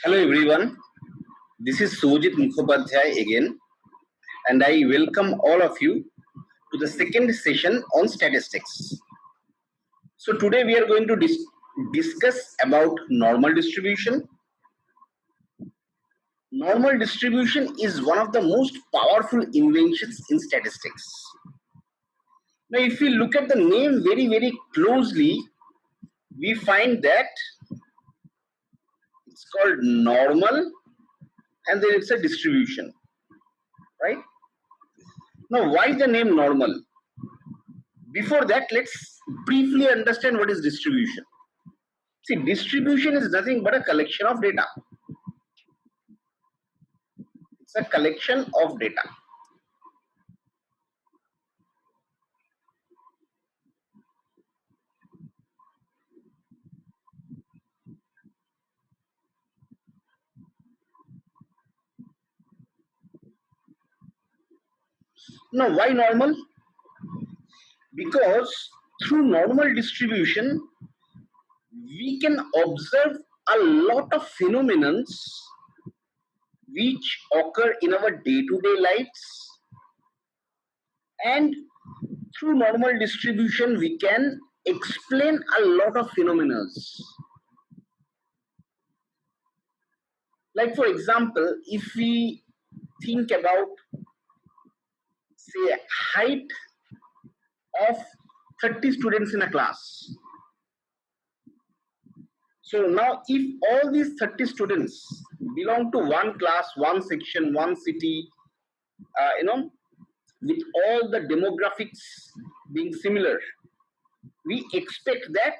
Hello everyone, this is Sujit Mukhopadhyay again, and I welcome all of you to the second session on statistics. So today we are going to discuss about normal distribution. Normal distribution is one of the most powerful inventions in statistics. Now if we look at the name very closely, we find that it's called normal and then it's a distribution, right? Now why the name normal? Before that, let's briefly understand what is distribution. See, distribution is nothing but a collection of data. It's a collection of data. Now, why normal? Because through normal distribution, we can observe a lot of phenomena which occur in our day-to-day lives, and through normal distribution, we can explain a lot of phenomena. Like for example, if we think about say height of 30 students in a class. So now if all these 30 students belong to one class, one section, one city, with all the demographics being similar, we expect that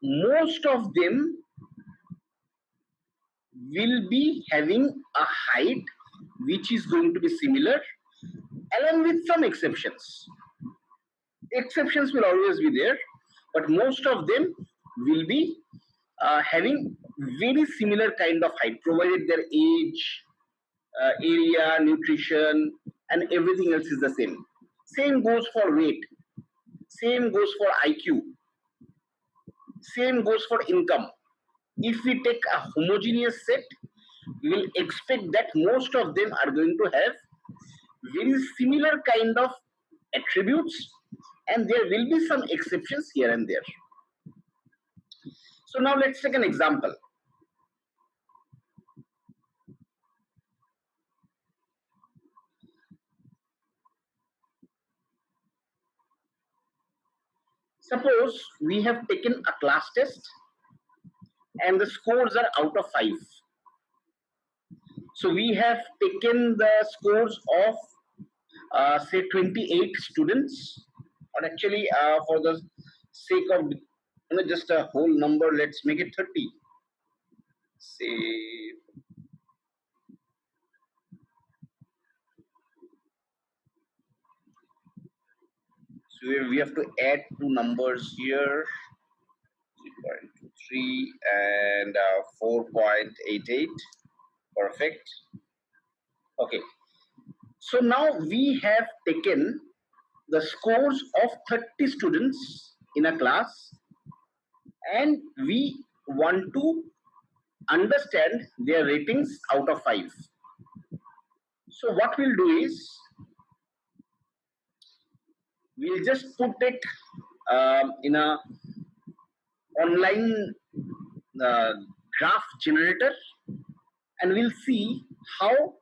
most of them will be having a height which is going to be similar, along with some exceptions. Exceptions will always be there, but most of them will be having very similar kind of height, provided their age, area, nutrition, and everything else is the same. Same goes for weight, same goes for IQ, same goes for income. If we take a homogeneous set, we will expect that most of them are going to have very similar kind of attributes, and there will be some exceptions here and there. So now let's take an example. Suppose we have taken a class test and the scores are out of 5. So we have taken the scores of say 28 students, or actually for the sake of just a whole number, let's make it 30. Say so we have to add two numbers here, 3.23 and 4.88. Perfect. Okay. So now we have taken the scores of 30 students in a class and we want to understand their ratings out of 5. So what we'll do is we'll just put it in a online graph generator and we'll see how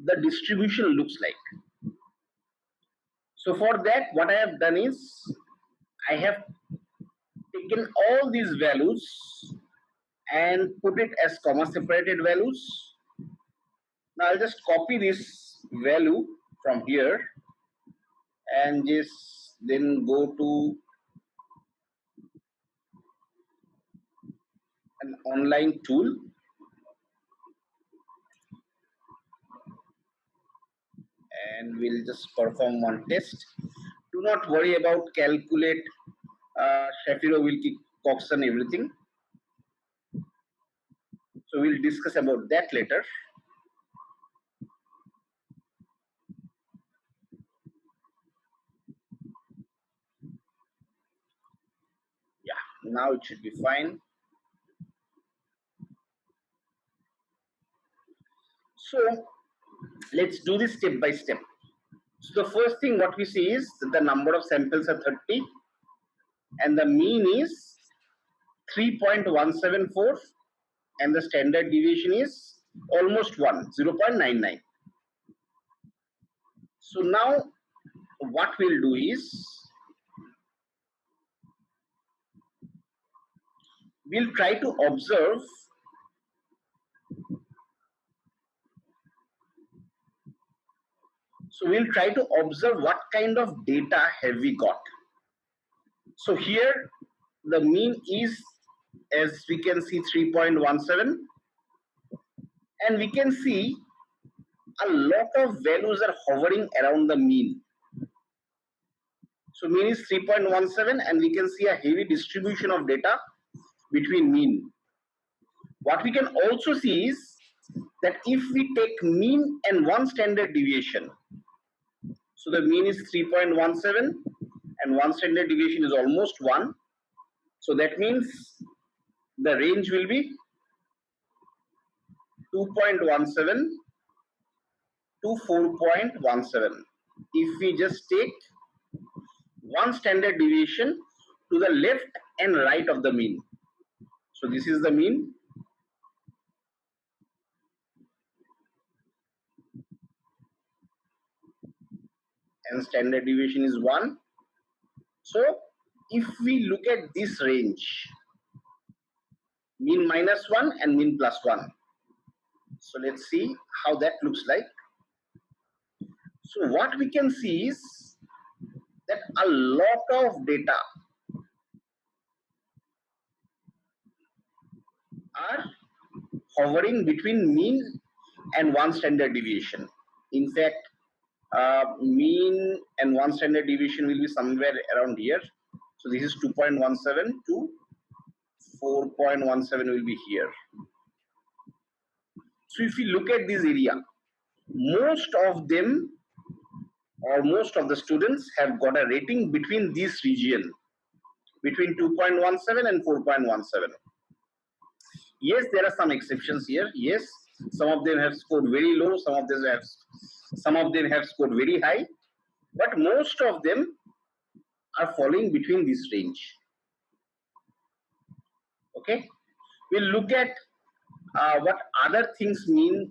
the distribution looks like. So for that, what I have done is I have taken all these values and put it as comma separated values. Now I'll just copy this value from here and just then go to an online tool and we'll just perform one test. Do not worry about calculate Shapiro-Wilkie, Cox and everything. So we'll discuss about that later. Yeah, now it should be fine. So let's do this step by step. So the first thing what we see is that the number of samples are 30 and the mean is 3.174 and the standard deviation is almost 1, 0.99. So now what we'll do is we'll try to observe what kind of data have we got. So here the mean is, as we can see, 3.17 and we can see a lot of values are hovering around the mean. So mean is 3.17 and we can see a heavy distribution of data between mean. What we can also see is that if we take mean and one standard deviation, so the mean is 3.17 and one standard deviation is almost 1. So that means the range will be 2.17 to 4.17. If we just take one standard deviation to the left and right of the mean. So this is the mean. And standard deviation is 1. So if we look at this range, mean minus 1 and mean plus 1. So let's see how that looks like. So what we can see is that a lot of data are hovering between mean and one standard deviation. In fact, mean and one standard deviation will be somewhere around here. So this is 2.17 to 4.17 will be here. So if we look at this area, most of them or most of the students have got a rating between this region, between 2.17 and 4.17. Yes, there are some exceptions here. Yes, some of them have scored very low, some of them have scored very high, but most of them are falling between this range. Okay, we'll look at what other things mean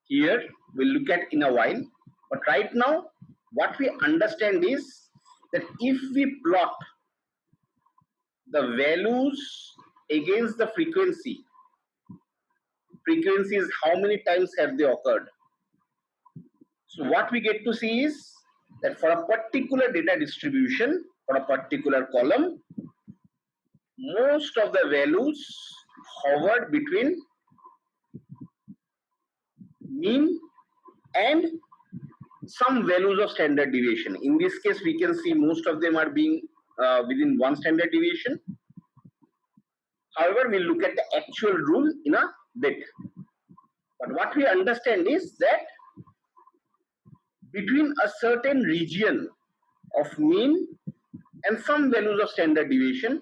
here. We'll look at in a while, but right now what we understand is that if we plot the values against the frequency is how many times have they occurred. So what we get to see is that for a particular data distribution, for a particular column, most of the values hovered between mean and some values of standard deviation. In this case, we can see most of them are being within one standard deviation. However, we'll look at the actual rule in a bit. But what we understand is that between a certain region of mean and some values of standard deviation,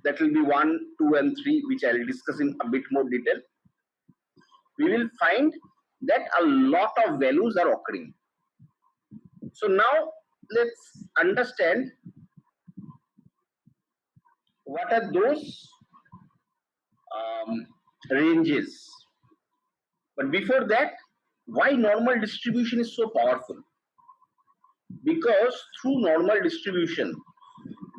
that will be 1, 2 and 3, which I will discuss in a bit more detail, we will find that a lot of values are occurring. So now let's understand what are those ranges. But before that, why normal distribution is so powerful? Because through normal distribution,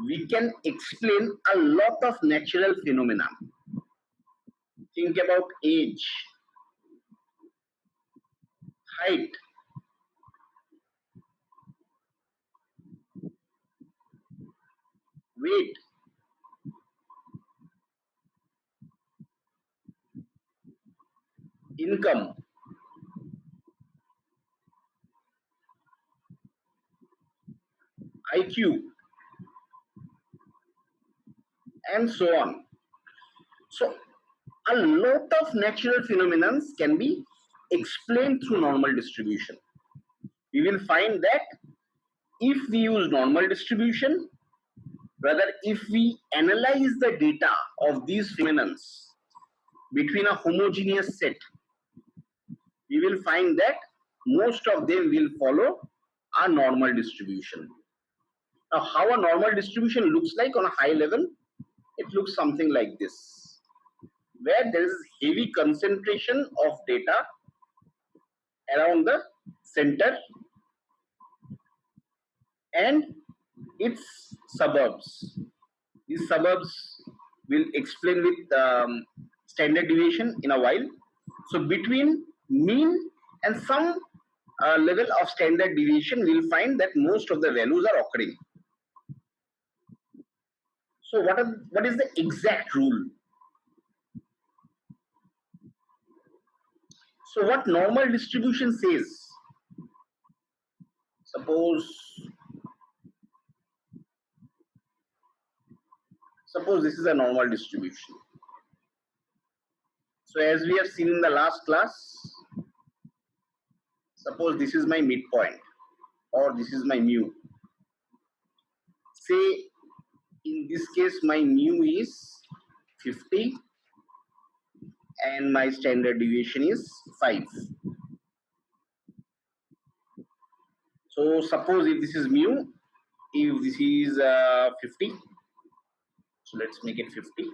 we can explain a lot of natural phenomena. Think about age, height, weight, income, IQ, and so on. So a lot of natural phenomena can be explained through normal distribution. We will find that if we use normal distribution, rather if we analyze the data of these phenomena between a homogeneous set, you will find that most of them will follow a normal distribution. Now, how a normal distribution looks like on a high level, it looks something like this, where there is heavy concentration of data around the center and its suburbs. These suburbs will explain with standard deviation in a while. So between mean and some level of standard deviation, we'll find that most of the values are occurring. So what is the exact rule? So what normal distribution says, suppose this is a normal distribution. So as we have seen in the last class, suppose this is my midpoint or this is my mu. Say in this case my mu is 50 and my standard deviation is 5. So suppose if this is mu, if this is 50, so let's make it 50.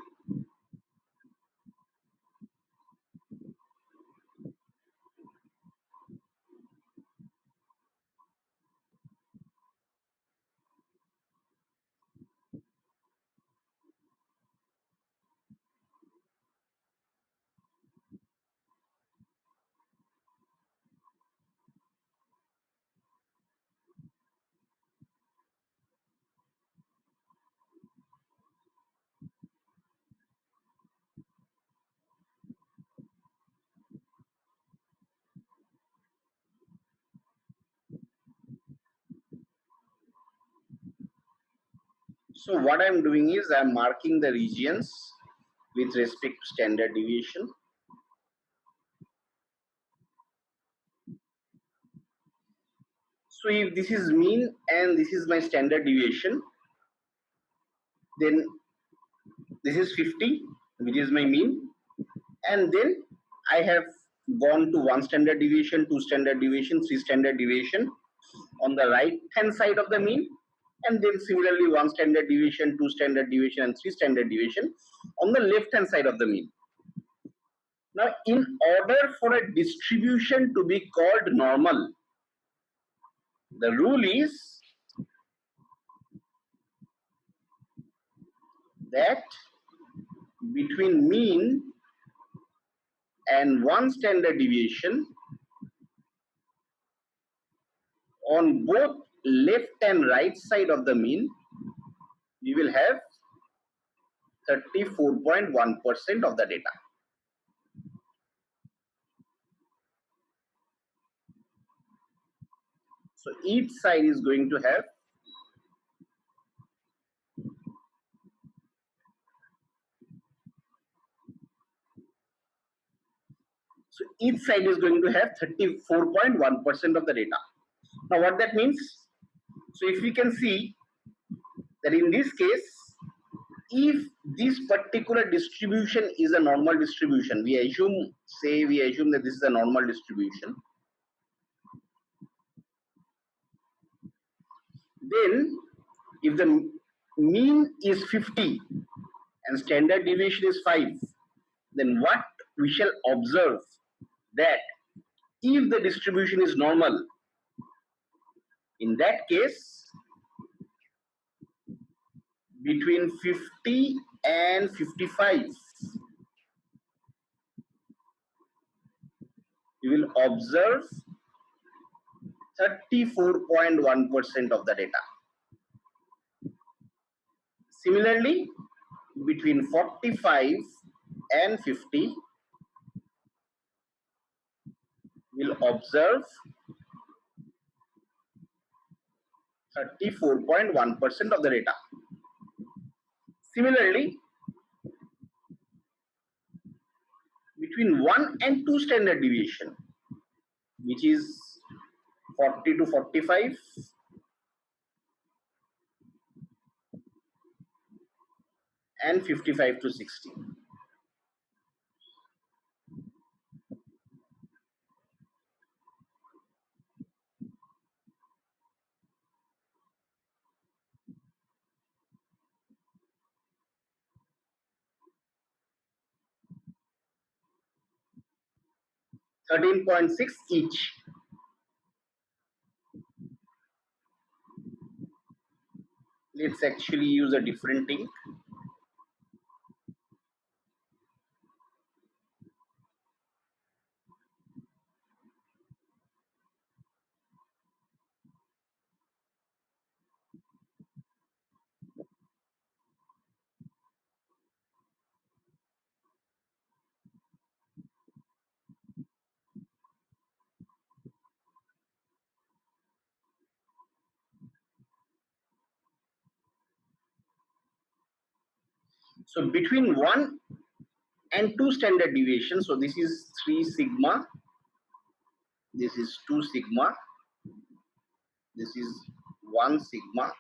So what I'm doing is I'm marking the regions with respect to standard deviation. So if this is mean and this is my standard deviation, then this is 50, which is my mean, and then I have gone to 1 standard deviation, 2 standard deviation, 3 standard deviation on the right hand side of the mean, and then similarly 1 standard deviation, 2 standard deviation and 3 standard deviation on the left hand side of the mean. Now in order for a distribution to be called normal, the rule is that between mean and 1 standard deviation on both left and right side of the mean, we will have 34.1% of the data. So each side is going to have So each side is going to have 34.1% of the data. Now what that means? So if we can see that in this case, if this particular distribution is a normal distribution, we assume that this is a normal distribution, then if the mean is 50 and standard deviation is 5, then what we shall observe that if the distribution is normal, in that case between 50 and 55 you will observe 34.1% of the data. Similarly, between 45 and 50 will observe 34.1% of the data. Similarly, between 1 and 2 standard deviation, which is 40 to 45 and 55 to 60. 13.6 each. Let's actually use a different ink. So between 1 and 2 standard deviation, so this is 3 sigma, this is 2 sigma, this is 1 sigma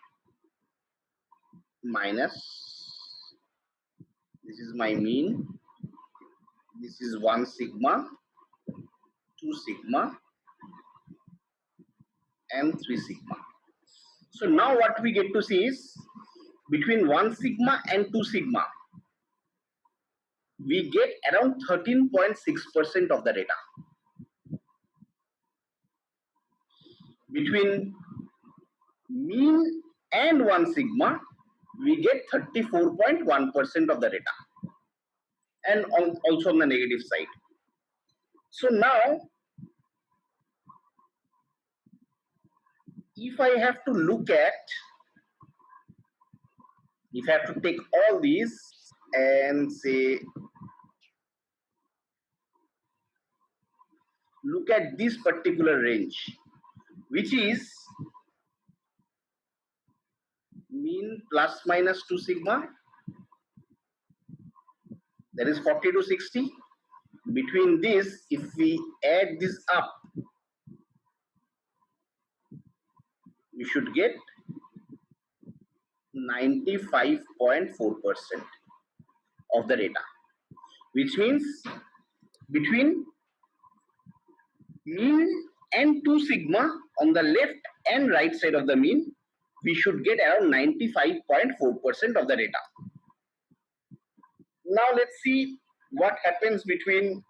minus, this is my mean, this is 1 sigma, 2 sigma and 3 sigma. So now what we get to see is between 1 sigma and 2 sigma, we get around 13.6% of the data. Between mean and 1 sigma, we get 34.1% of the data, and also on the negative side. So now, if I have to look at, if I have to take all these and say, look at this particular range, which is mean plus minus 2 sigma, that is 40 to 60. Between this, if we add this up, we should get 95.4% of the data, which means between mean and 2 sigma on the left and right side of the mean, we should get around 95.4% of the data. Now let's see what happens between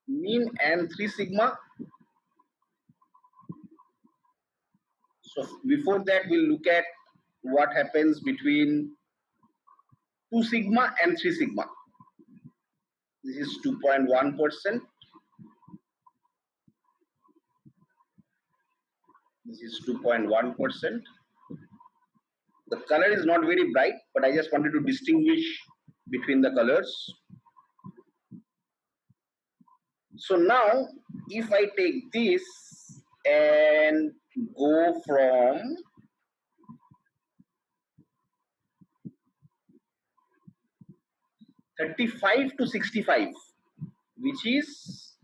mean and 3 sigma. So before that, we'll look at what happens between 2 sigma and 3 sigma. This is 2.1%. This is 2.1%. The color is not very bright, but I just wanted to distinguish between the colors. So now, if I take this and go from 35 to 65, which is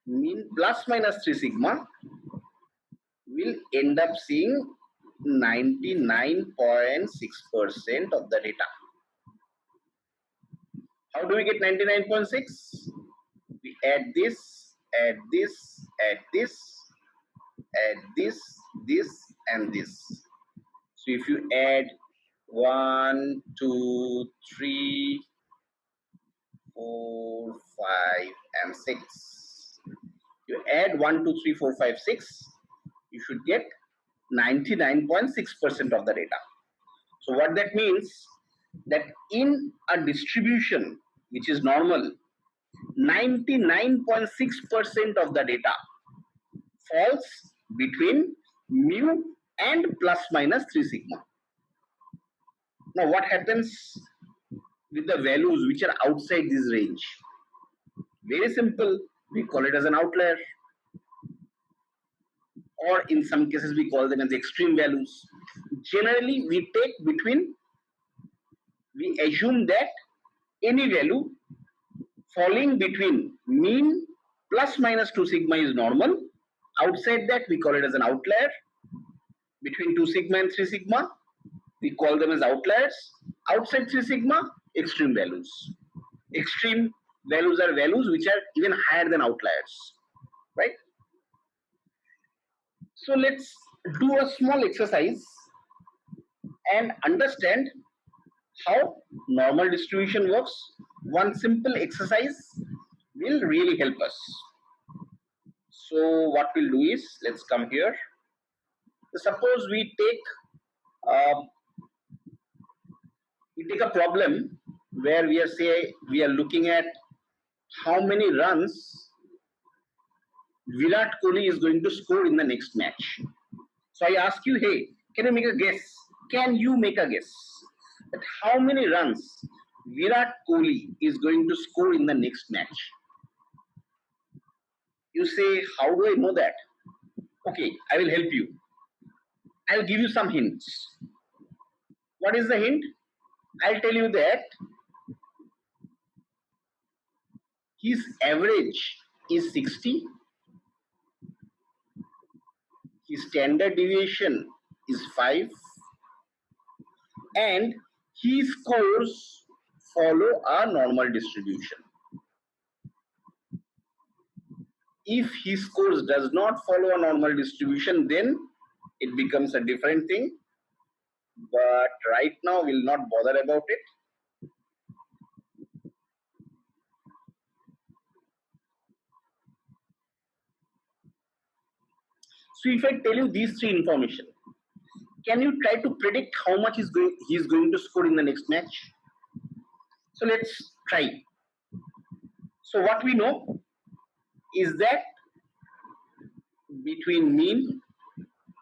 mean plus minus 3 sigma, will end up seeing 99.6% of the data. How do we get 99.6? We add this, add this, add this, add this, this, and this. So if you add 1, 2, 3, 4, 5, and 6. You add 1, 2, 3, 4, 5, 6. You should get 99.6% of the data. So what that means, that in a distribution which is normal, 99.6% of the data falls between mu and plus minus 3 sigma. Now what happens with the values which are outside this range? Very simple, we call it as an outlier, or in some cases we call them as extreme values. Generally we take between, we assume that any value falling between mean plus minus 2 sigma is normal. Outside that we call it as an outlier. Between 2 sigma and 3 sigma, we call them as outliers. Outside 3 sigma, extreme values. Extreme values are values which are even higher than outliers, right? So let's do a small exercise and understand How normal distribution works? One simple exercise will really help us. So what we'll do is, let's come here. Suppose uh, we take a problem where we are looking at how many runs Virat Kohli is going to score in the next match. So I ask you, hey, can you make a guess? Can you make a guess that how many runs Virat Kohli is going to score in the next match? You say, how do I know that? Okay, I will help you. I'll give you some hints. What is the hint? I'll tell you that his average is 60, his standard deviation is 5, and his scores follow a normal distribution. If his scores does not follow a normal distribution, then it becomes a different thing. But right now, we'll not bother about it. So if I tell you these three information, can you try to predict how much he's going to score in the next match? So let's try. So what we know is that between mean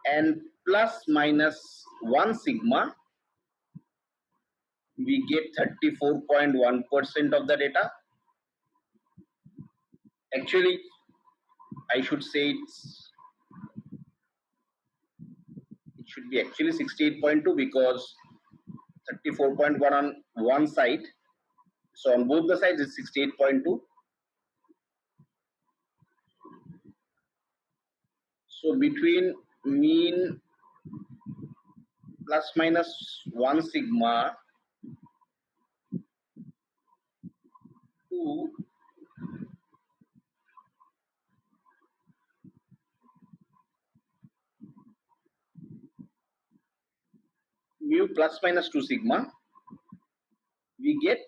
and plus minus 1 sigma, we get 34.1% of the data. Actually, I should say it should be actually 68.2 because 34.1 on one side. So on both the sides, it's 68.2. So between mean plus minus 1 sigma to mu plus minus 2 sigma, we get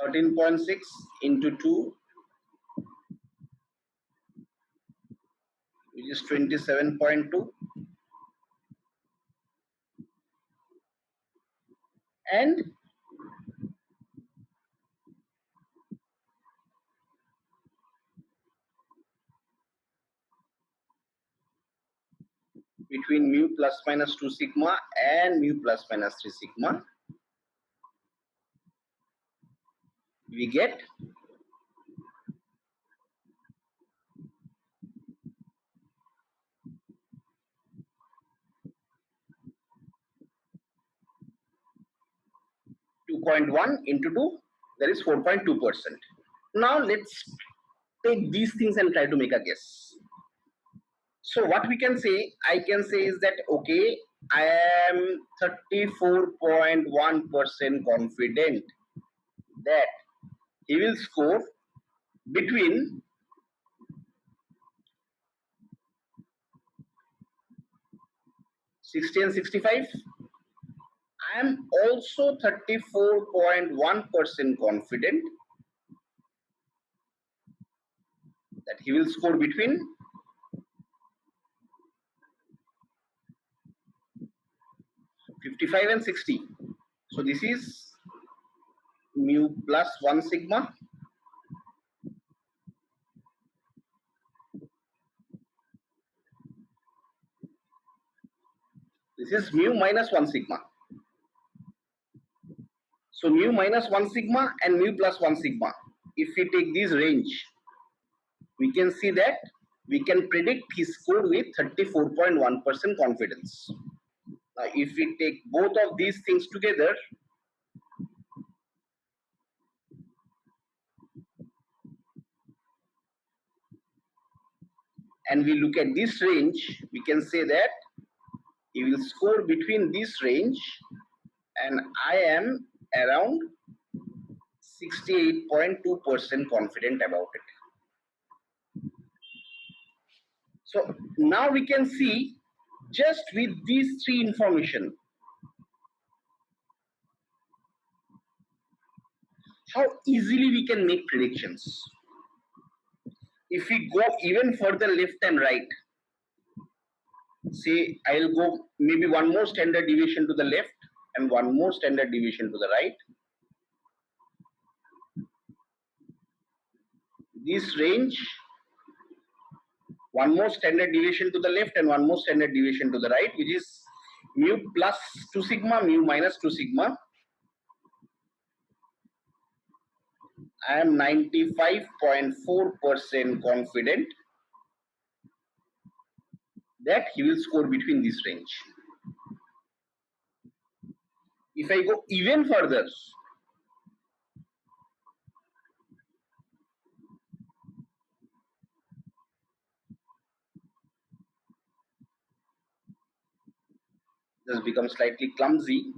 13.6 into 2, which is 27.2, and between mu plus minus 2 sigma and mu plus minus 3 sigma, we get 2.1 into 2, that is 4.2%. Now let's take these things and try to make a guess. So what we can say, I can say is that, okay, I am 34.1% confident that he will score between 60 and 65. I am also 34.1% confident that he will score between 55 and 60. So this is mu plus 1 sigma. This is mu minus 1 sigma. So mu minus 1 sigma and mu plus 1 sigma. If we take this range, we can see that we can predict his score with 34.1% confidence. Now, if we take both of these things together, and we look at this range, we can say that he will score between this range, and I am around 68.2% confident about it. So now we can see Just with these three information, how easily we can make predictions. If we go even further left and right, say I'll go maybe one more standard deviation to the left and one more standard deviation to the right. This range, one more standard deviation to the left and one more standard deviation to the right, which is mu plus 2 sigma, mu minus 2 sigma. I am 95.4% confident that he will score between this range. If I go even further, this becomes slightly clumsy.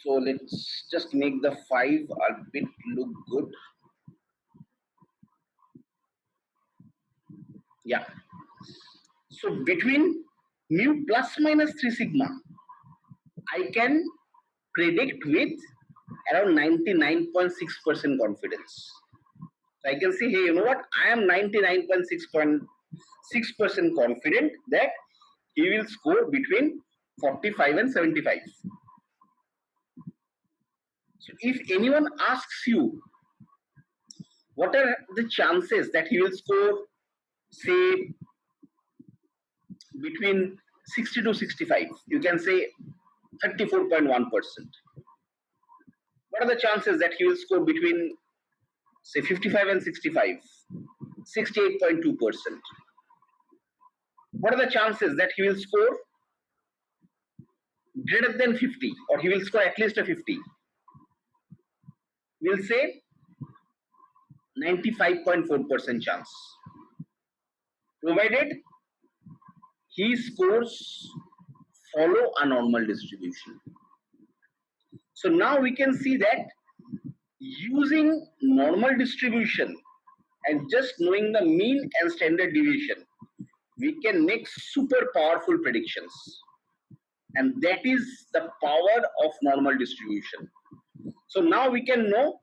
So let's just make the 5 a bit look good. Yeah. So between mu plus minus 3 sigma, I can predict with around 99.6% confidence. So I can say, hey, you know what? I am 99.6% confident that he will score between 45 and 75. So if anyone asks you, what are the chances that he will score, say, between 60 to 65? You can say 34.1%. What are the chances that he will score between, say, 55 and 65? 68.2%. What are the chances that he will score greater than 50 or he will score at least a 50? We'll say 95.4% chance, provided he scores follow a normal distribution. So now we can see that using normal distribution and just knowing the mean and standard deviation, we can make super powerful predictions. And that is the power of normal distribution. So now we can know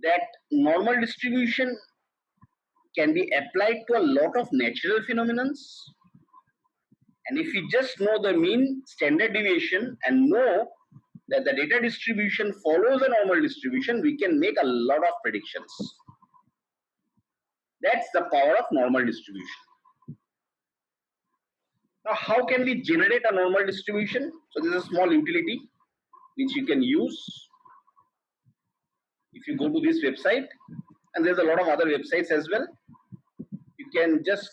that normal distribution can be applied to a lot of natural phenomena. And if we just know the mean standard deviation and know that the data distribution follows a normal distribution, we can make a lot of predictions. That's the power of normal distribution. Now, how can we generate a normal distribution? So this is a small utility which you can use if you go to this website, and there's a lot of other websites as well. You can just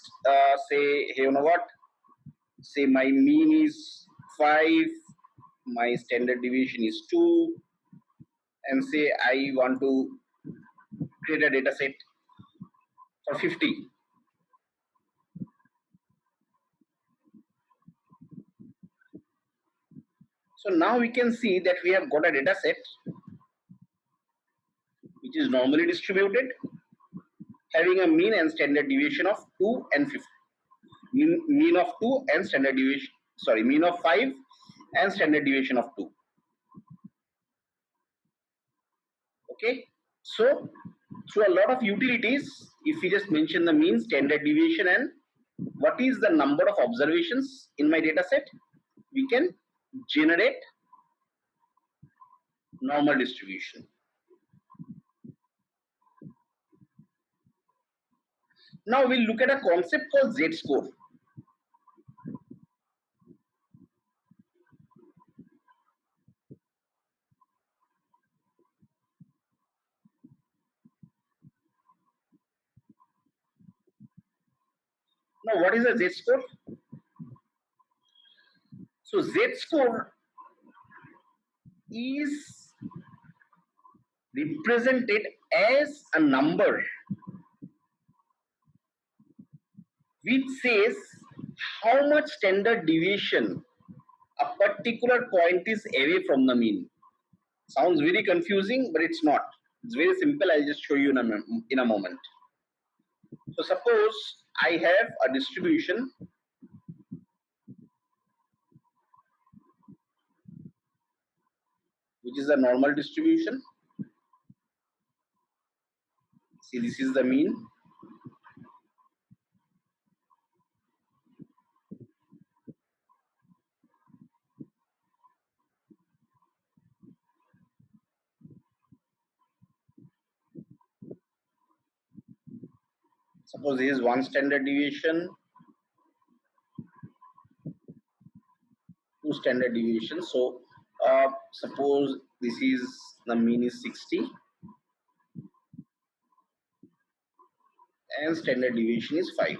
say, hey, you know what? Say my mean is 5, my standard deviation is 2, and say I want to create a data set for 50. So now we can see that we have got a data set which is normally distributed, having a mean and standard deviation of 2 and 50. Mean of 2 and standard deviation, sorry, mean of 5 and standard deviation of 2. Okay, so through a lot of utilities, if we just mention the mean, standard deviation, and what is the number of observations in my data set, we can generate normal distribution. Now we'll look at a concept called Z-score. Now what is a Z-score? So Z-score is represented as a number which says how much standard deviation a particular point is away from the mean. Sounds very confusing, but it's not. It's very simple. I'll just show you in a moment. So suppose I have a distribution which is a normal distribution. See, this is the mean. Suppose this is one standard deviation, two standard deviations. So suppose this is the mean is 60 and standard deviation is 5.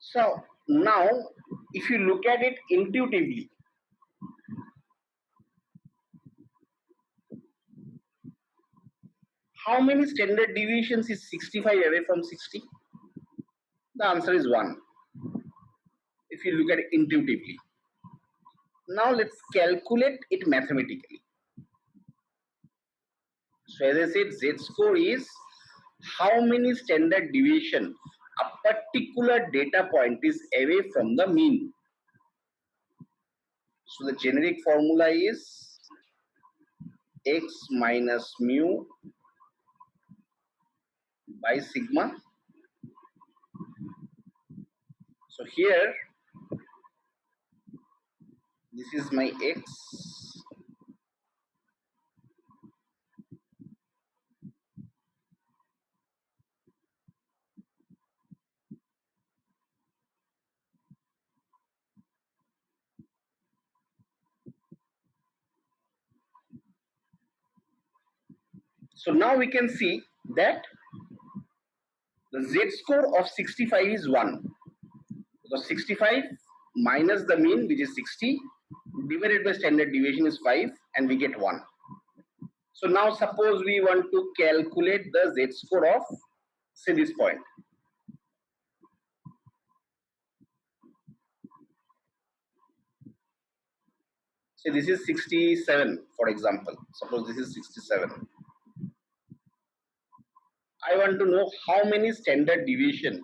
So now if you look at it intuitively, how many standard deviations is 65 away from 60? The answer is 1 if you look at it intuitively. Now let's calculate it mathematically. So as I said, z-score is how many standard deviation a particular data point is away from the mean. So the generic formula is x minus mu by sigma. So here, this is my x. So now we can see that the z-score of 65 is 1. Because 65 minus the mean, which is 60, divided by standard deviation is 5, and we get 1. So now suppose we want to calculate the z-score of, say, this point. So this is 67, for example. Suppose this is 67. I want to know how many standard deviation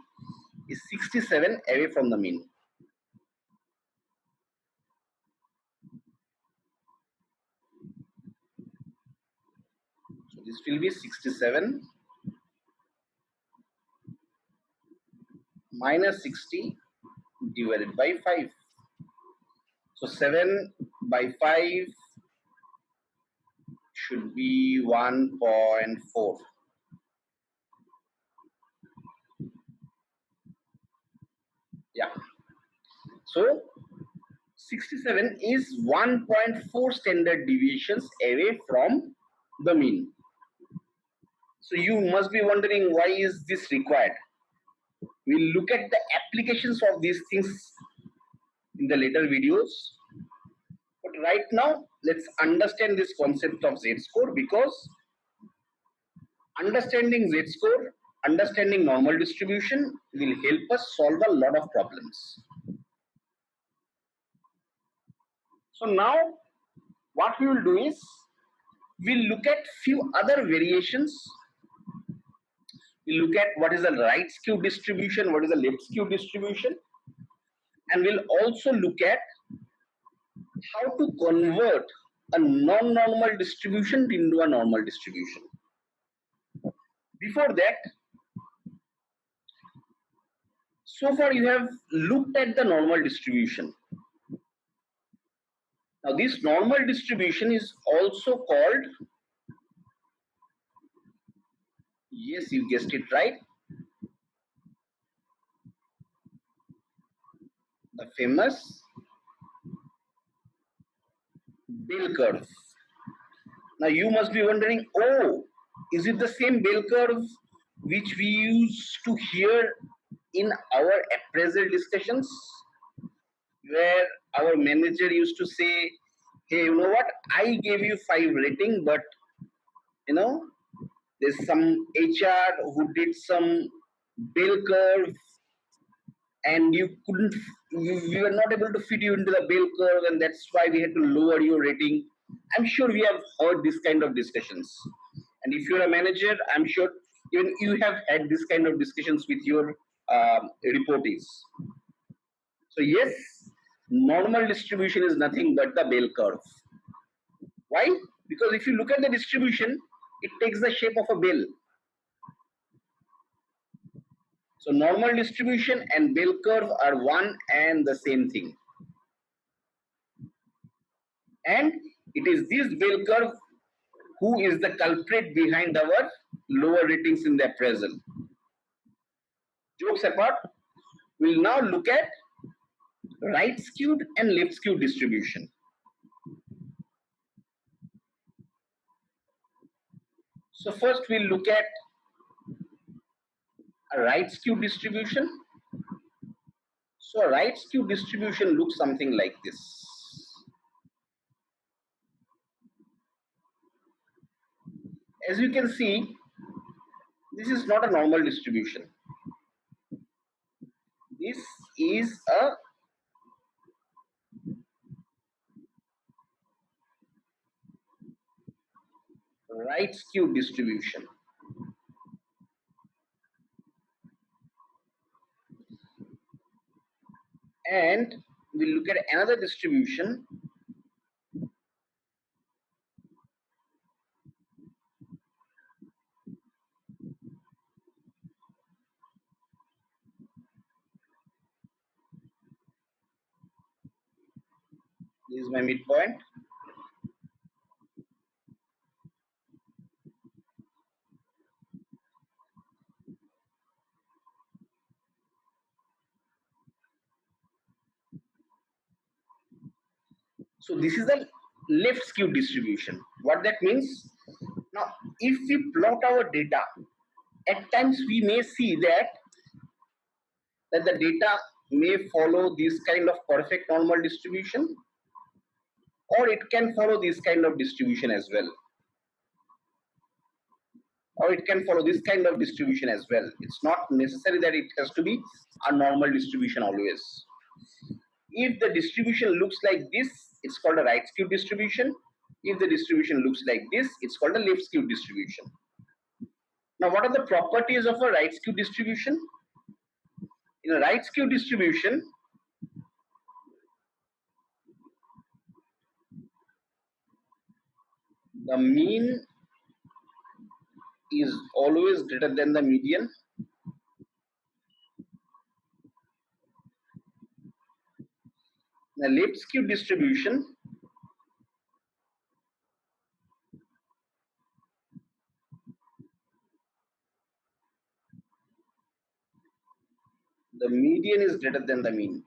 is 67 away from the mean. So this will be 67 minus 60 divided by 5. So 7 by 5 should be 1.4. Yeah. So 67 is 1.4 standard deviations away from the mean. So you must be wondering, why is this required? We'll look at the applications of these things in the later videos. But right now, let's understand this concept of z-score, because understanding z-score, understanding normal distribution will help us solve a lot of problems. So now what we will do is we'll look at few other variations. We'll look at what is the right skew distribution, what is the left skew distribution, and we'll also look at how to convert a non-normal distribution into a normal distribution. Before that, so far you have looked at the normal distribution. Now this normal distribution is also called, yes, you guessed it right, the famous bell curve. Now you must be wondering, oh, is it the same bell curve which we used to hear in our appraisal discussions, where our manager used to say, hey, you know what, I gave you 5 rating, but you know, there's some HR who did some bell curve and you couldn't, we were not able to fit you into the bell curve, and that's why we had to lower your rating. I'm sure we have heard this kind of discussions. And if you're a manager, I'm sure even you have had this kind of discussions with your reportees. So yes, normal distribution is nothing but the bell curve. Why? Because if you look at the distribution, it takes the shape of a bell. So normal distribution and bell curve are one and the same thing. And it is this bell curve who is the culprit behind our lower ratings in the appraisal. Jokes apart, we'll now look at right skewed and left skewed distribution. So first we'll look at a right skewed distribution. So a right skewed distribution looks something like this. As you can see, this is not a normal distribution. This is a right skewed distribution. And we'll look at another distribution. This is my midpoint. So this is the left skewed distribution. What that means? Now, if we plot our data, at times we may see that the data may follow this kind of perfect normal distribution, or it can follow this kind of distribution as well. Or it can follow this kind of distribution as well. It's not necessary that it has to be a normal distribution always. If the distribution looks like this, it's called a right skewed distribution. If the distribution looks like this, it's called a left skewed distribution. Now, what are the properties of a right skewed distribution? In a right skewed distribution, the mean is always greater than the median. In a left skewed distribution, the median is greater than the mean.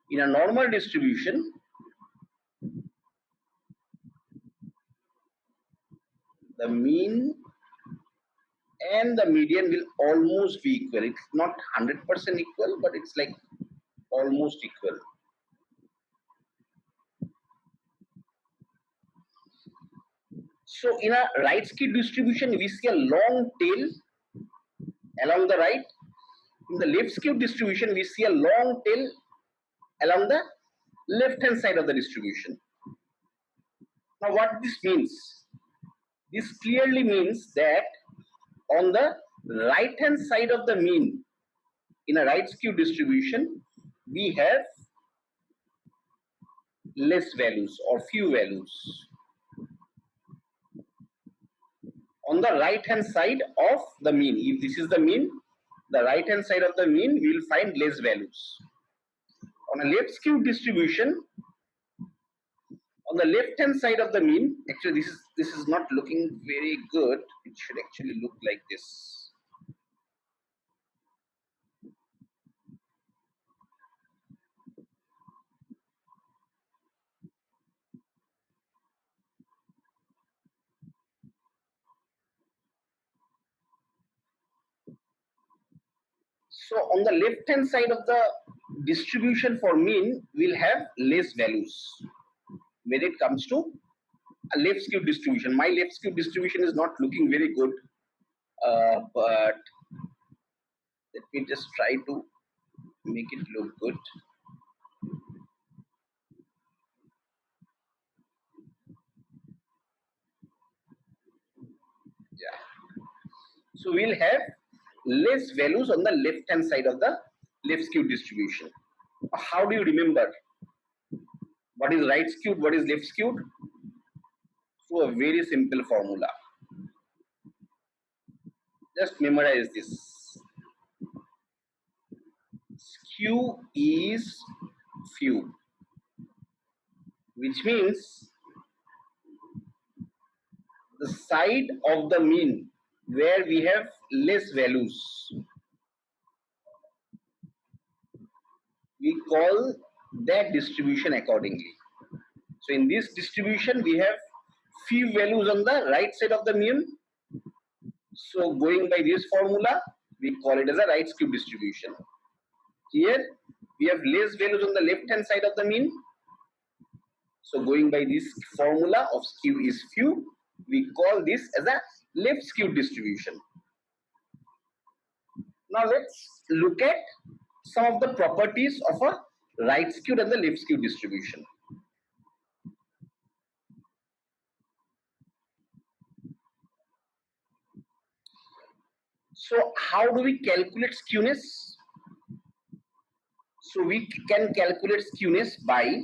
In a normal distribution, the mean and the median will almost be equal. It's not 100% equal, but it's like almost equal. So in a right skewed distribution, we see a long tail along the right. In the left skewed distribution, we see a long tail along the left hand side of the distribution. Now what this means? This clearly means that on the right hand side of the mean in a right skewed distribution, we have less values or few values. On the right hand side of the mean, if this is the mean, the right hand side of the mean, we will find less values. On a left skewed distribution, on the left hand side of the mean, actually this is not looking very good. It should actually look like this. So on the left hand side of the distribution for mean, we'll have less values when it comes to a left skewed distribution. My left skewed distribution is not looking very good, but let me just try to make it look good. Yeah. So we'll have less values on the left hand side of the left skewed distribution. How do you remember what is right skewed, what is left skewed? So a very simple formula. Just memorize this. Skew is few, which means the side of the mean where we have less values, we call that distribution accordingly. So in this distribution, we have few values on the right side of the mean. So going by this formula, we call it as a right skewed distribution. Here, we have less values on the left hand side of the mean. So going by this formula of skew is few, we call this as a left skewed distribution. Now let's look at some of the properties of a right skewed and the left skewed distribution. So how do we calculate skewness? So we can calculate skewness by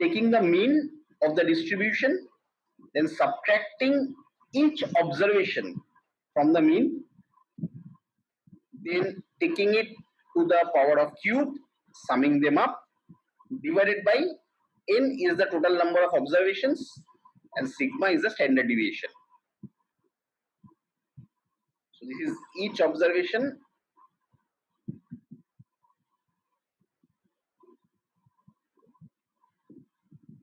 taking the mean of the distribution, then subtracting each observation from the mean, then taking it to the power of cube, summing them up, divided by n is the total number of observations and sigma is the standard deviation. So this is each observation.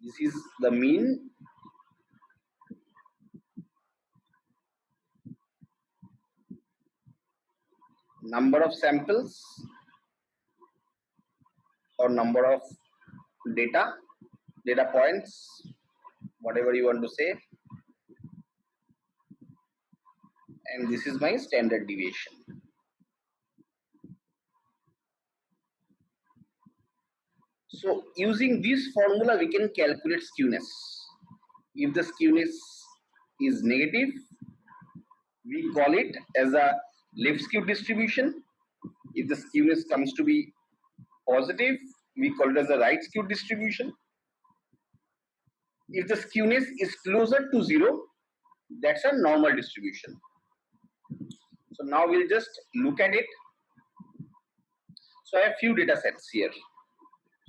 This is the mean. Number of samples or number of data points, whatever you want to say. And this is my standard deviation. So using this formula, we can calculate skewness. If the skewness is negative, we call it as a left skewed distribution. If the skewness comes to be positive, we call it as a right skewed distribution. If the skewness is closer to 0, that's a normal distribution. So now we'll just look at it. So I have few data sets here.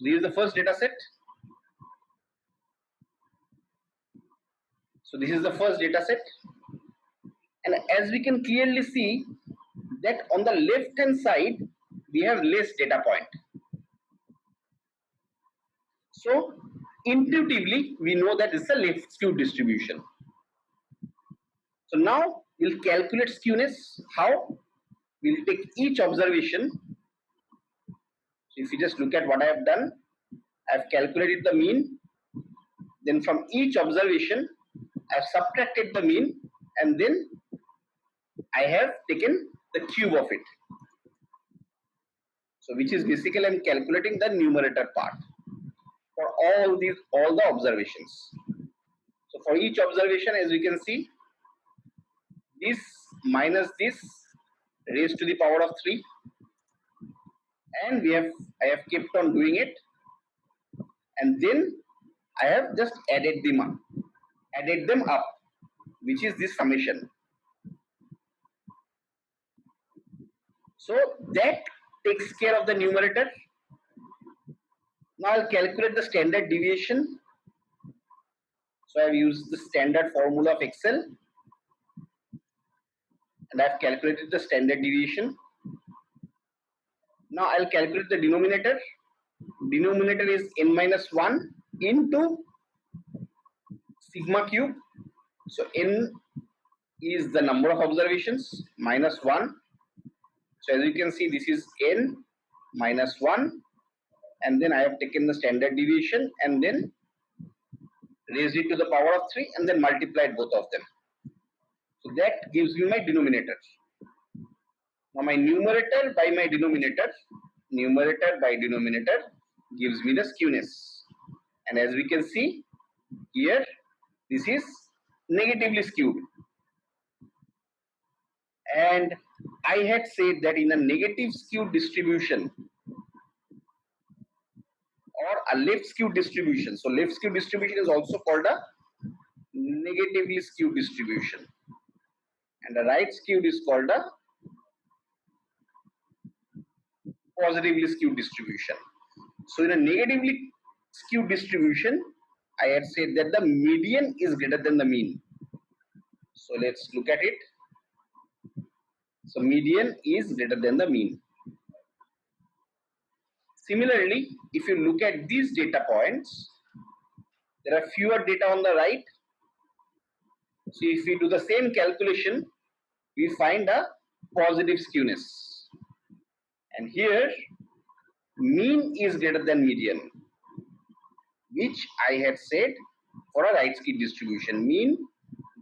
This is the first data set. So this is the first data set. And as we can clearly see that on the left hand side, we have less data point. So intuitively, we know that it's a left skewed distribution. So now we'll calculate skewness. How? We'll take each observation. So if you just look at what I have done, I've calculated the mean. Then from each observation, I've subtracted the mean, and then I have taken the cube of it. So which is basically I'm calculating the numerator part for all the observations. So for each observation, as we can see, this minus this raised to the power of 3, and I have kept on doing it, and then I have just added them up, which is this summation. So that takes care of the numerator. Now I'll calculate the standard deviation. So I've used the standard formula of Excel, and I've calculated the standard deviation. Now I'll calculate the denominator. Denominator is n minus 1 into sigma cube. So n is the number of observations minus 1. So as you can see, this is n minus 1, and then I have taken the standard deviation and then raised it to the power of 3 and then multiplied both of them. So that gives me my denominator. Now my numerator by denominator gives me the skewness. And as we can see here, this is negatively skewed. And I had said that in a negative skewed distribution or a left skewed distribution. So left skewed distribution is also called a negatively skewed distribution. And the right skewed is called a positively skewed distribution. So in a negatively skewed distribution, I had said that the median is greater than the mean. So let's look at it. So median is greater than the mean. Similarly, if you look at these data points, there are fewer data on the right. So if we do the same calculation, we find a positive skewness. And here, mean is greater than median, which I had said for a right skewed distribution, mean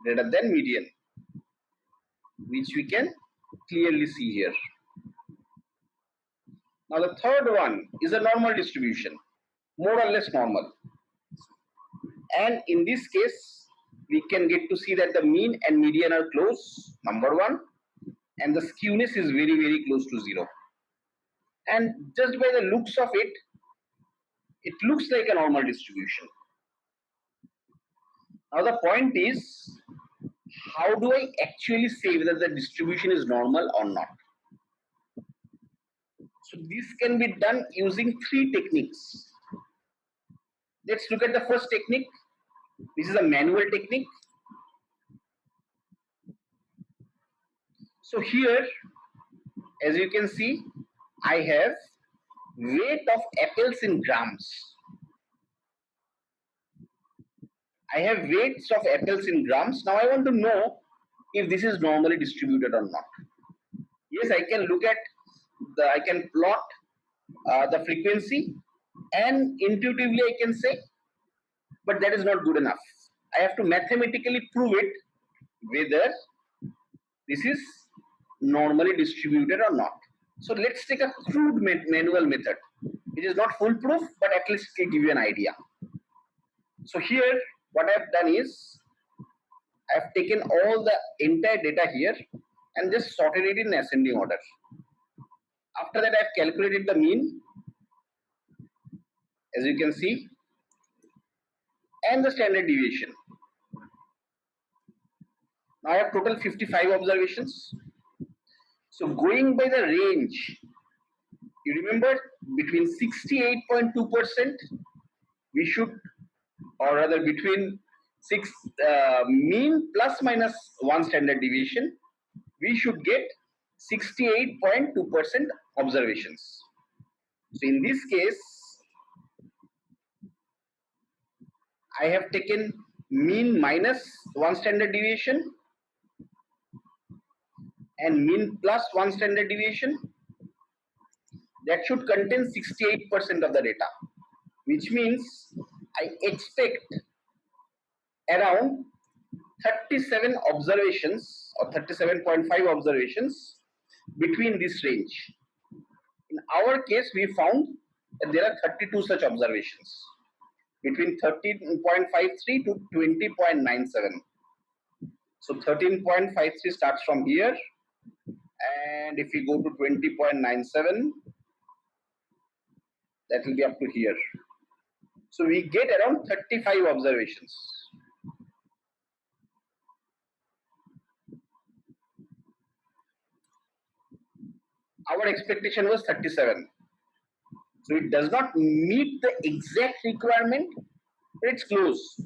greater than median, which we can clearly see here. Now the third one is a normal distribution, more or less normal. And in this case, we can get to see that the mean and median are close, number one, and the skewness is very, very close to 0. And just by the looks of it, it looks like a normal distribution. Now the point is, how do I actually say whether the distribution is normal or not? So this can be done using 3 techniques. Let's look at the first technique. This is a manual technique. So here, as you can see, I have weight of apples in grams. I have weights of apples in grams. Now I want to know if this is normally distributed or not. Yes, I can look at I can plot the frequency, and intuitively I can say, but that is not good enough. I have to mathematically prove it whether this is normally distributed or not. So let's take a crude manual method. It is not foolproof, but at least it will give you an idea. So here, what I have done is, I have taken all the entire data here and just sorted it in ascending order. After that, I have calculated the mean, as you can see, and the standard deviation. Now I have total 55 observations. So going by the range, you remember between 68.2%, we should, or rather between mean plus minus 1 standard deviation, we should get 68.2% observations. So in this case, I have taken mean minus 1 standard deviation and mean plus 1 standard deviation. That should contain 68% of the data, which means I expect around 37 observations or 37.5 observations between this range. In our case, we found that there are 32 such observations between 13.53 to 20.97. So 13.53 starts from here, and if we go to 20.97, that will be up to here. So we get around 35 observations. Our expectation was 37. So it does not meet the exact requirement, but it's close.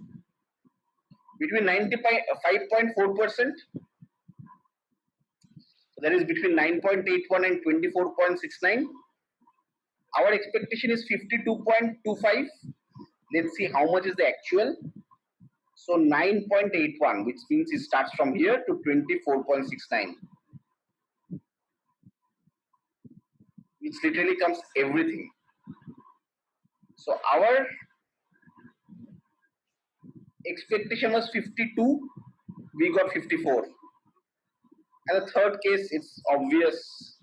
Between 95.4%, that is between 9.81 and 24.69. Our expectation is 52.25. Let's see how much is the actual. So 9.81, which means it starts from here to 24.69. which literally comes everything. So our expectation was 52, we got 54. And the third case, it's obvious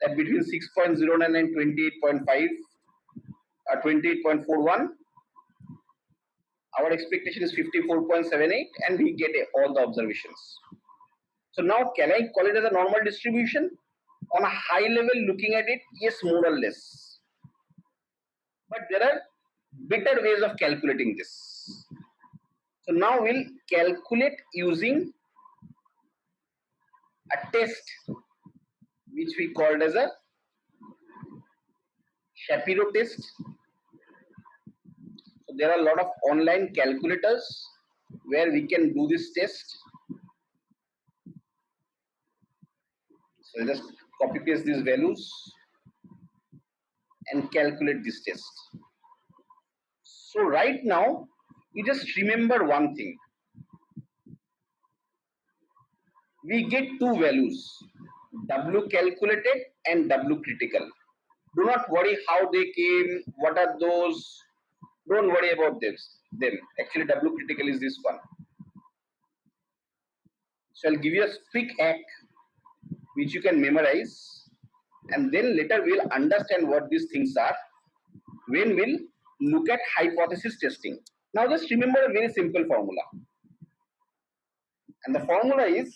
that between 6.09 and 28.5, 28.41, our expectation is 54.78, and we get all the observations. So now, can I call it as a normal distribution? On a high level, looking at it, yes, more or less. But there are better ways of calculating this. So now we'll calculate using a test which we called as a Shapiro test. So there are a lot of online calculators where we can do this test. So just copy paste these values and calculate this test. So right now, you just remember one thing. We get two values, W calculated and W critical. Do not worry how they came, what are those. Don't worry about them. Actually, W critical is this one. So I'll give you a quick hack which you can memorize, and then later we'll understand what these things are when we'll look at hypothesis testing. Now just remember a very simple formula. And the formula is,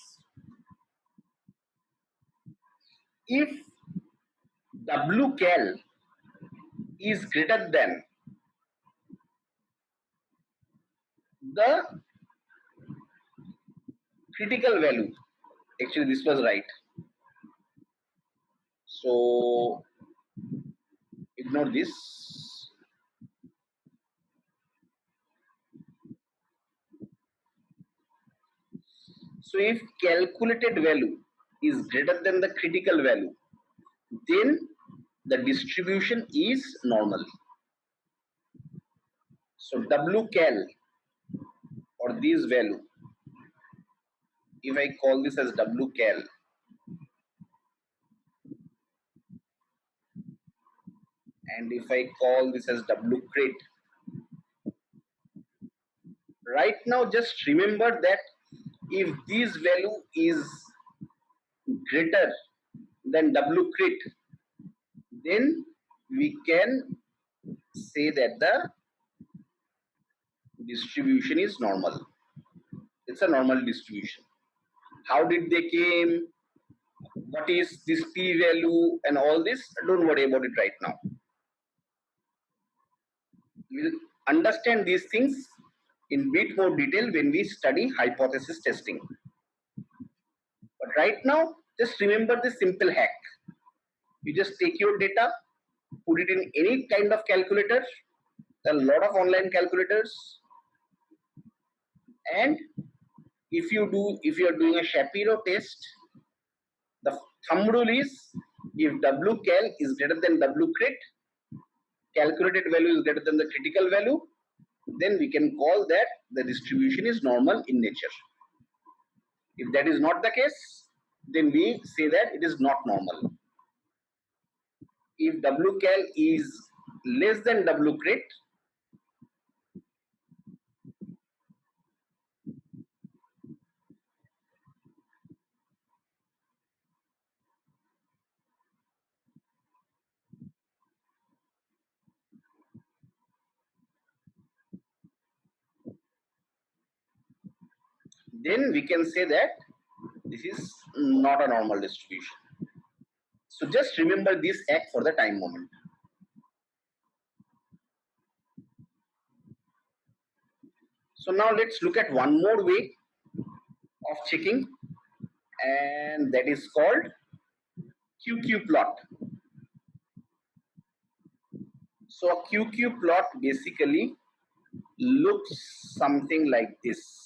if WCal is greater than the critical value, actually this was right. So ignore this. So if calculated value is greater than the critical value, then the distribution is normal. So WCal, or this value, if I call this as WCal, and if I call this as WCrit, right now just remember that if this value is greater than WCrit, then we can say that the distribution is normal. It's a normal distribution. How did they came? What is this p value and all this? Don't worry about it right now. We'll understand these things in bit more detail when we study hypothesis testing. But right now, just remember this simple hack. You just take your data, put it in any kind of calculator. There are a lot of online calculators, and if you are doing a Shapiro test, the thumb rule is, if WCal is greater than WCrit, calculated value is greater than the critical value, then we can call that the distribution is normal in nature. If that is not the case, then we say that it is not normal. If WCal is less than WCrit, then we can say that this is not a normal distribution. So just remember this hack for the time moment. So now let's look at one more way of checking, and that is called QQ plot. So a QQ plot basically looks something like this.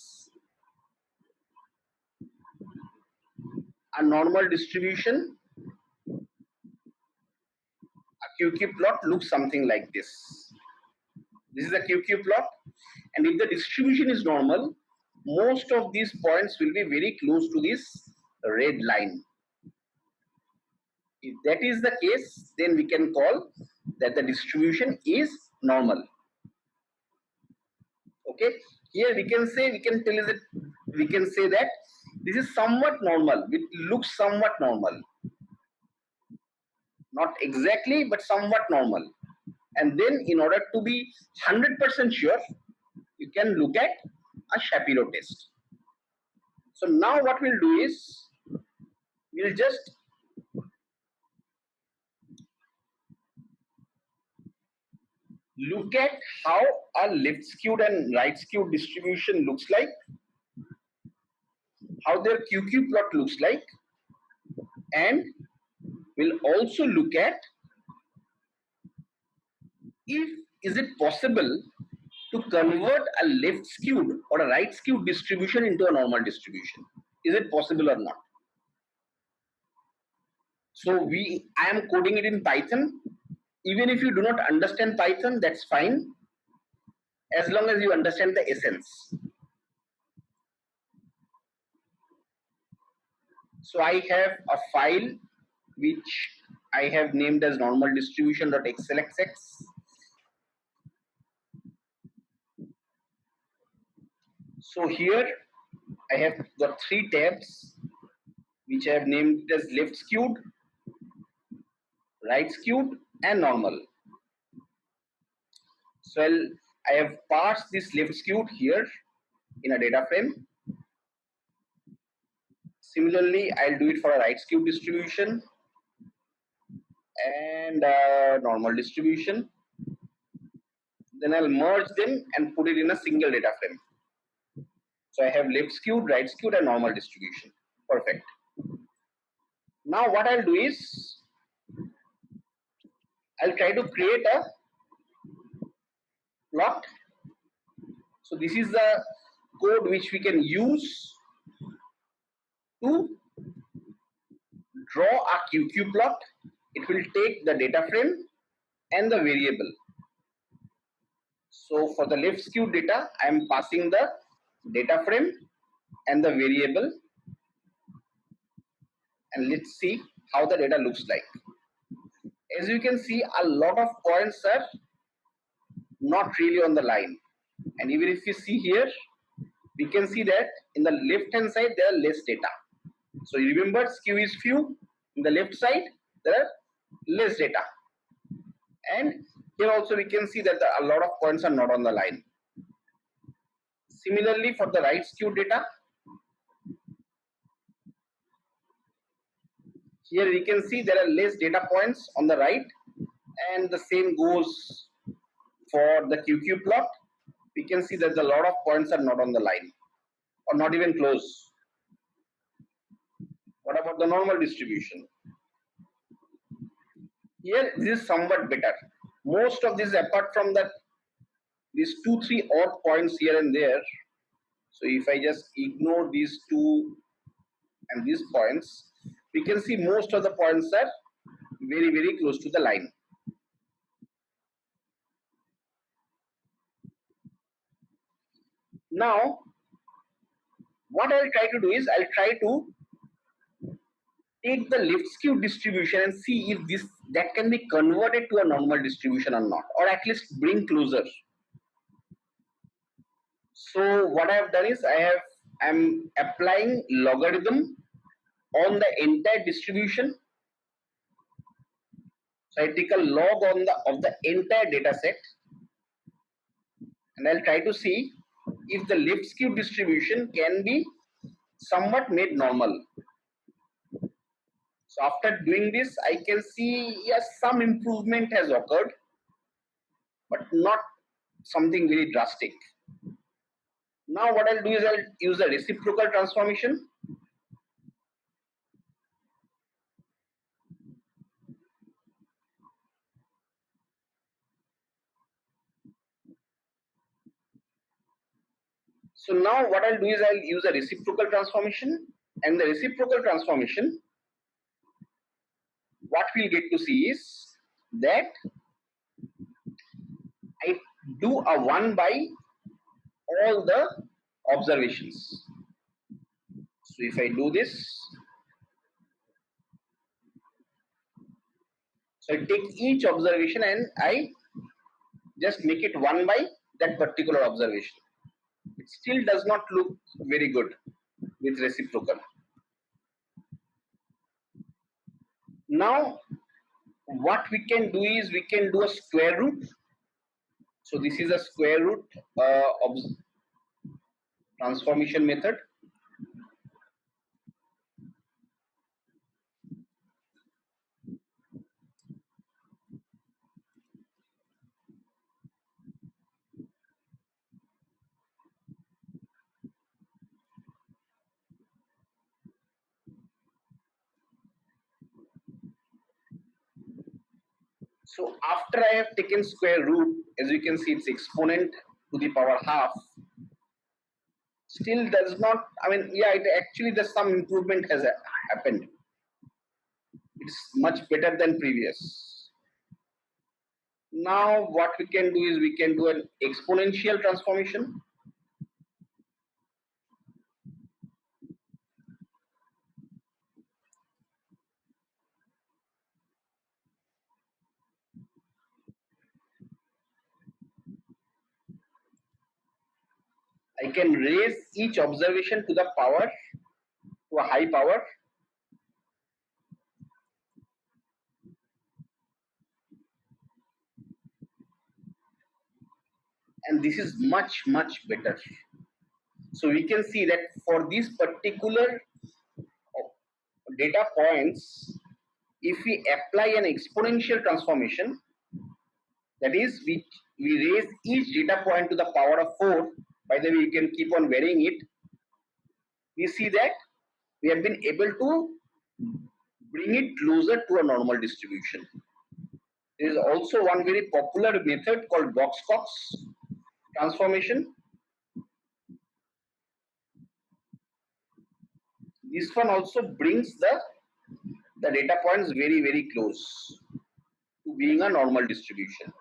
A normal distribution, a QQ plot looks something like this. This is a QQ plot, and if the distribution is normal, most of these points will be very close to this red line. If that is the case, then we can call that the distribution is normal. Okay, here we can say, we can say that this is somewhat normal. It looks somewhat normal, not exactly, but somewhat normal. And then in order to be 100% sure, you can look at a Shapiro test. So now what we'll do is, we'll just look at how a left skewed and right skewed distribution looks like, how their QQ plot looks like, and we'll also look at if is it possible to convert a left skewed or a right skewed distribution into a normal distribution. Is it possible or not? So I am coding it in Python. Even if you do not understand Python, that's fine, as long as you understand the essence. So I have a file which I have named as normal distribution.xlxx. So here I have got 3 tabs which I have named as left skewed, right skewed, and normal. So I have parsed this left skewed here in a data frame. Similarly, I'll do it for a right skewed distribution and a normal distribution. Then I'll merge them and put it in a single data frame. So I have left skewed, right skewed, and normal distribution. Perfect. Now what I'll do is, I'll try to create a plot. So this is the code which we can use to draw a QQ plot. It will take the data frame and the variable. So for the left skewed data, I am passing the data frame and the variable, and let's see how the data looks like. As you can see, a lot of points are not really on the line, and even if you see here, we can see that in the left hand side there are less data. So you remember, skew is few. In the left side there are less data, and here also we can see that a lot of points are not on the line. Similarly, for the right skewed data, here we can see there are less data points on the right, and the same goes for the QQ plot. We can see that a lot of points are not on the line or not even close. What about the normal distribution? Here this is somewhat better. Most of these, apart from that, these 2-3 odd points here and there. So if I just ignore these 2 and these points, we can see most of the points are very, very close to the line. Now, what I'll try to do is, I'll try to take the left skewed distribution and see if that can be converted to a normal distribution or not, or at least bring closer. So what I have done is, I'm applying logarithm on the entire distribution. So I take a log of the entire data set, and I'll try to see if the left skewed distribution can be somewhat made normal. So after doing this, I can see, yes, some improvement has occurred, but not something very drastic. Now what I'll do is, I'll use a reciprocal transformation. So now what I'll do is, I'll use a reciprocal transformation, and the reciprocal transformation, what we'll get to see is that I do a 1 by all the observations. So if I do this, So I take each observation and I just make it 1 by that particular observation. It still does not look very good with reciprocal. Now what we can do is we can do a square root. So this is a square root transformation method. So after I have taken square root, as you can see, it's exponent to the power half. Still does not, I mean, yeah, it actually does some improvement has happened. It's much better than previous. Now what we can do is we can do an exponential transformation. I can raise each observation to the power, to a high power. And this is much, much better. So we can see that for these particular data points, if we apply an exponential transformation, that is, we raise each data point to the power of 4, by the way, you can keep on varying it, we see that we have been able to bring it closer to a normal distribution. There is also one very popular method called box-Cox transformation. This one also brings the data points very, very close to being a normal distribution.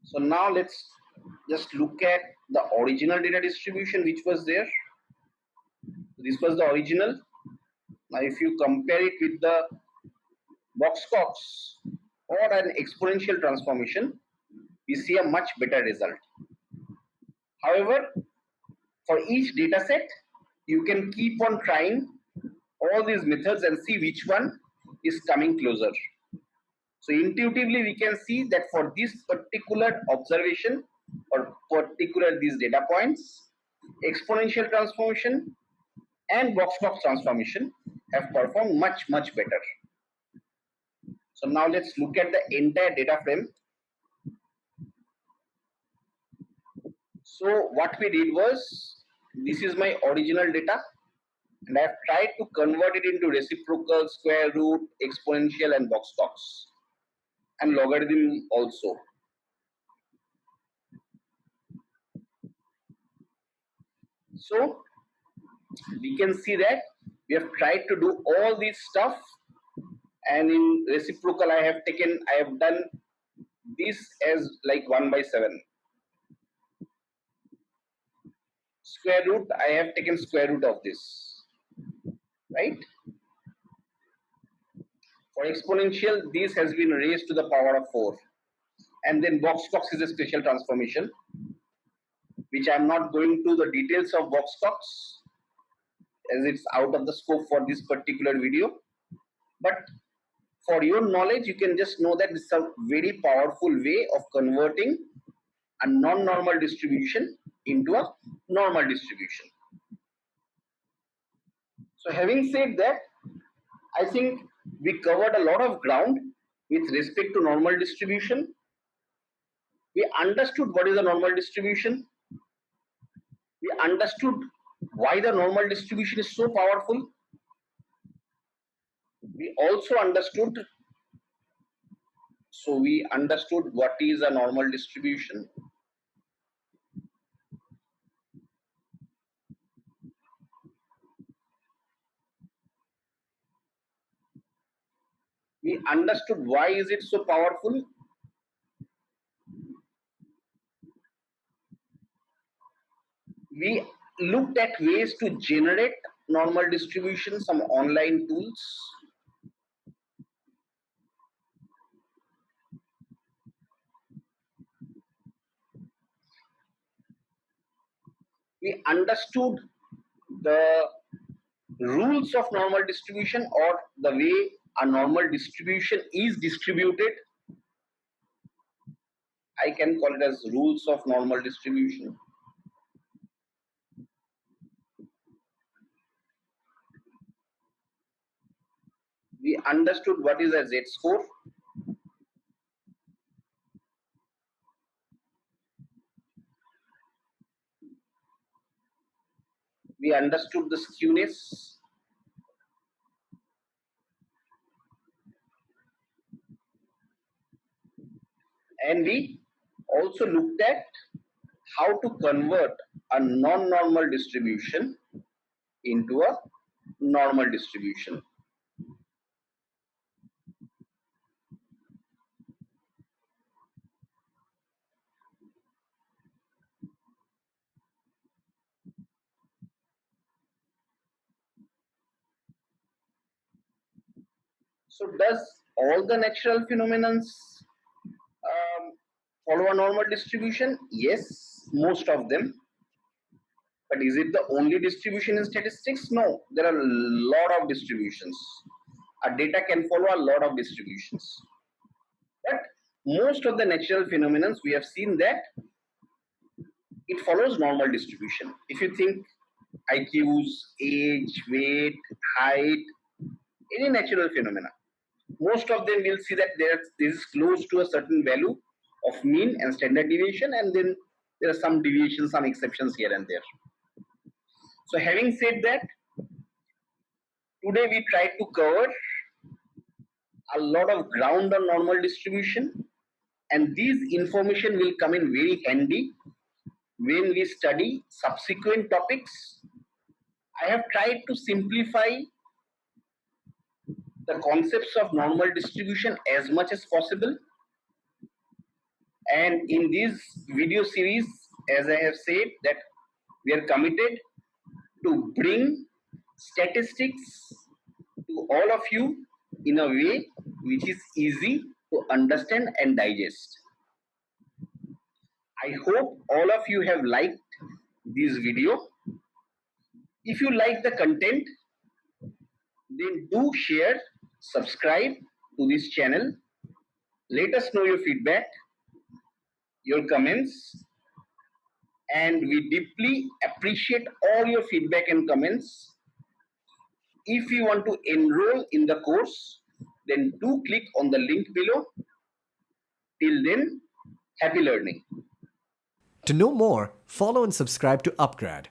So now let's just look at the original data distribution which was there. This was the original. Now if you compare it with the box-Cox or an exponential transformation, we see a much better result. However, for each data set, you can keep on trying all these methods and see which one is coming closer. So intuitively, we can see that for this particular observation or particular these data points, exponential transformation and box-Cox transformation have performed much, much better. So now let's look at the entire data frame. So what we did was, this is my original data and I have tried to convert it into reciprocal, square root, exponential and box-Cox and logarithm also. So we can see that we have tried to do all this stuff, and in reciprocal I have done this as like 1 by 7. Square root, I have taken square root of this, right? For exponential, this has been raised to the power of 4. And then box-Cox is a special transformation, which I am not going to the details of box-Cox as it's out of the scope for this particular video. But for your knowledge, you can just know that this is a very powerful way of converting a non-normal distribution into a normal distribution. So having said that, I think we covered a lot of ground with respect to normal distribution. We understood what is a normal distribution. We understood why the normal distribution is so powerful. We also understood, what is a normal distribution. We understood why is it so powerful. We looked at ways to generate normal distribution, some online tools. We understood the rules of normal distribution, or the way a normal distribution is distributed. I can call it as rules of normal distribution. We understood what is a z-score. We understood the skewness. And we also looked at how to convert a non-normal distribution into a normal distribution. So does all the natural phenomena follow a normal distribution? Yes, most of them. But is it the only distribution in statistics? No, there are a lot of distributions. A data can follow a lot of distributions. But most of the natural phenomena, we have seen that it follows normal distribution. If you think IQs, age, weight, height, any natural phenomena, most of them will see that this is close to a certain value of mean and standard deviation, and then there are some deviations, some exceptions here and there. So having said that, today we try to cover a lot of ground on normal distribution, and these information will come in very handy when we study subsequent topics. I have tried to simplify the concepts of normal distribution as much as possible, and in this video series, as I have said, that we are committed to bring statistics to all of you in a way which is easy to understand and digest. I hope all of you have liked this video. If you like the content, then do share, subscribe to this channel. Let us know your feedback, your comments, and we deeply appreciate all your feedback and comments. If you want to enroll in the course, then do click on the link below. Till then, happy learning. To know more, follow and subscribe to upGrad.